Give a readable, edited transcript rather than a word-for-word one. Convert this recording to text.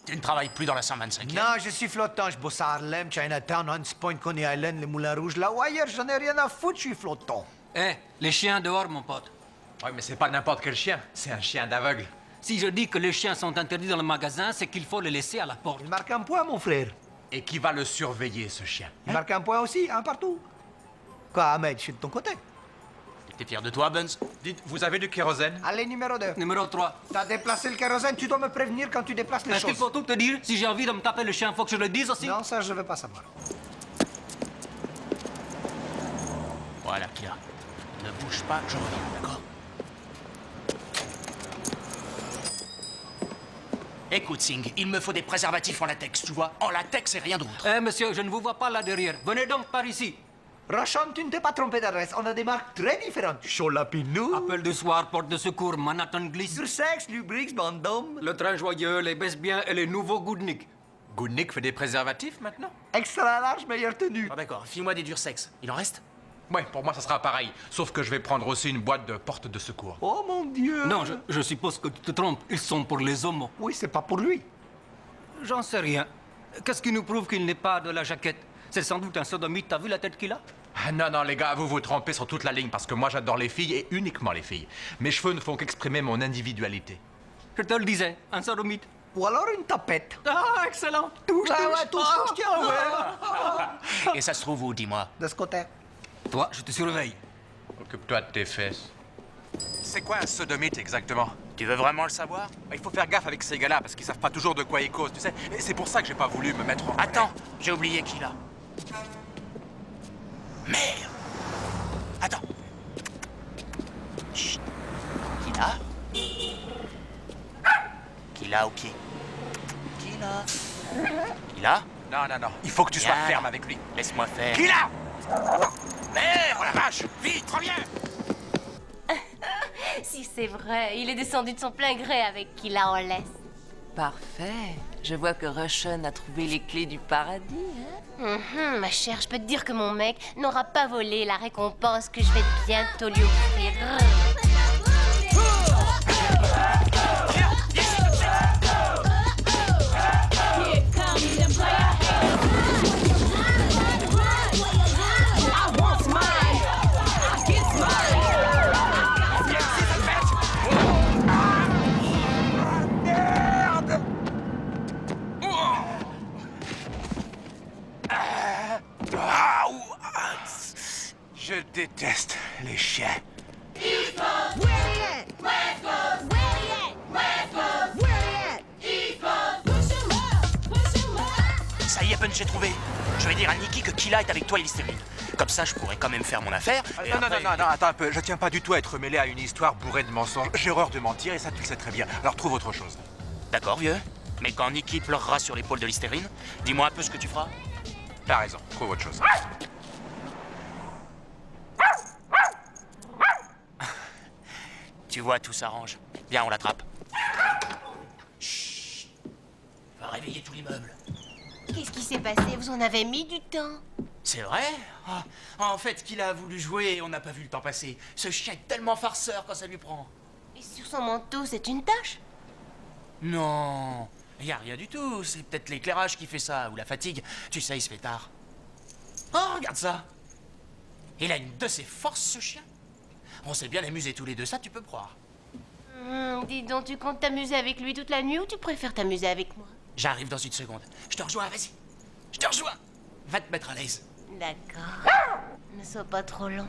Tu ne travailles plus dans la 125e? Non, je suis flottant. Je bosse à Harlem, Chinatown, Hunts Point, Coney Island, les Moulins Rouges. Là ou ailleurs, j'en ai rien à foutre, je suis flottant. Eh, les chiens dehors, mon pote. Ouais, mais c'est pas n'importe quel chien. C'est un chien d'aveugle. Si je dis que les chiens sont interdits dans le magasin, c'est qu'il faut les laisser à la porte. Il marque un point, mon frère. Et qui va le surveiller, ce chien? Il marque un point aussi, un partout. Quoi, Ahmed, je suis de ton côté. T'es fier de toi, Buns? Dites, vous avez du kérosène? Allez, numéro 2. Numéro 3. T'as déplacé le kérosène, tu dois me prévenir quand tu déplaces les Est-ce qu'il choses. faut tout te dire? Si j'ai envie de me taper le chien, faut que je le dise aussi? Non, ça, je veux pas savoir. Voilà, Kila. Ne bouge pas, je reviens, d'accord? Écoute, Singh, il me faut des préservatifs en latex, tu vois? En latex et rien d'autre. Eh, monsieur, je ne vous vois pas là derrière. Venez donc par ici. Rochon, tu ne t'es pas trompé d'adresse. On a des marques très différentes. Cholapinou, Appel du soir, porte de secours, Manhattan Glisse. Sursex, Lubrix, Bandom. Le train joyeux, les baisse bien et les nouveaux Goodnick. Goodnick fait des préservatifs maintenant? Extra large, meilleure tenue. Ah d'accord, file-moi des dursex. Il en reste? Ouais, pour moi, ça sera pareil. Sauf que je vais prendre aussi une boîte de portes de secours. Oh mon Dieu. Non, je suppose que tu te trompes. Ils sont pour les homos. Oui, c'est pas pour lui. J'en sais rien. Qu'est-ce qui nous prouve qu'il n'est pas de la jaquette? C'est sans doute un sodomite. T'as vu la tête qu'il a? Ah non, non, les gars, vous vous trompez sur toute la ligne parce que moi, j'adore les filles et uniquement les filles. Mes cheveux ne font qu'exprimer mon individualité. Je te le disais, un sodomite. Ou alors une tapette. Ah, excellent. Touche, Ah touche. ouais, touche, tiens, ouais. Et ça se trouve où, dis-moi? De ce côté. Toi, je te surveille. Occupe-toi de tes fesses. C'est quoi un sodomite exactement? Tu veux vraiment le savoir? Il faut faire gaffe avec ces gars-là parce qu'ils savent pas toujours de quoi ils causent, tu sais. Et c'est pour ça que j'ai pas voulu me mettre en... Attends, j'ai oublié Kila. Merde! Attends. Chut. Kila? Kila ou qui? Kila? Kila? Non, non, non. Il faut que tu sois Viens. ferme avec lui. Laisse-moi faire. Kila! Merde, oh la vache! Vite, reviens! Si c'est vrai, il est descendu de son plein gré avec qui la en laisse. Parfait. Je vois que Russian a trouvé les clés du paradis, hein? Ma chère, je peux te dire que mon mec n'aura pas volé la récompense que je vais bientôt lui offrir. Je déteste les chiens. Ça y est, Punch, j'ai trouvé. Je vais dire à Nikki que Kila est avec toi et Listerine. Comme ça, je pourrais quand même faire mon affaire. et Non, après- non, attends un peu. Je tiens pas du tout à être mêlé à une histoire bourrée de mensonges. J'ai horreur de mentir et ça, tu le sais très bien. Alors trouve autre chose. D'accord, vieux. Mais quand Nikki pleurera sur l'épaule de Listerine, dis-moi un peu ce que tu feras. T'as raison, trouve autre chose. Tu vois, tout s'arrange. Viens, on l'attrape. Chut. Va réveiller tout l'immeuble. Qu'est-ce qui s'est passé? Vous en avez mis du temps. C'est vrai? Ah, en fait, qu'il a voulu jouer et on n'a pas vu le temps passer. Ce chien est tellement farceur quand ça lui prend. Et sur son manteau, c'est une tache? Non, y a rien du tout. C'est peut-être l'éclairage qui fait ça, ou la fatigue. Tu sais, il se fait tard. Oh, regarde ça. Il a une de ses forces, ce chien. On s'est bien amusés tous les deux, ça tu peux croire. Dis donc, tu comptes t'amuser avec lui toute la nuit ou tu préfères t'amuser avec moi? J'arrive dans une seconde. Je te rejoins, vas-y. Je te rejoins. Va te mettre à l'aise. D'accord. Ne sois pas trop lent.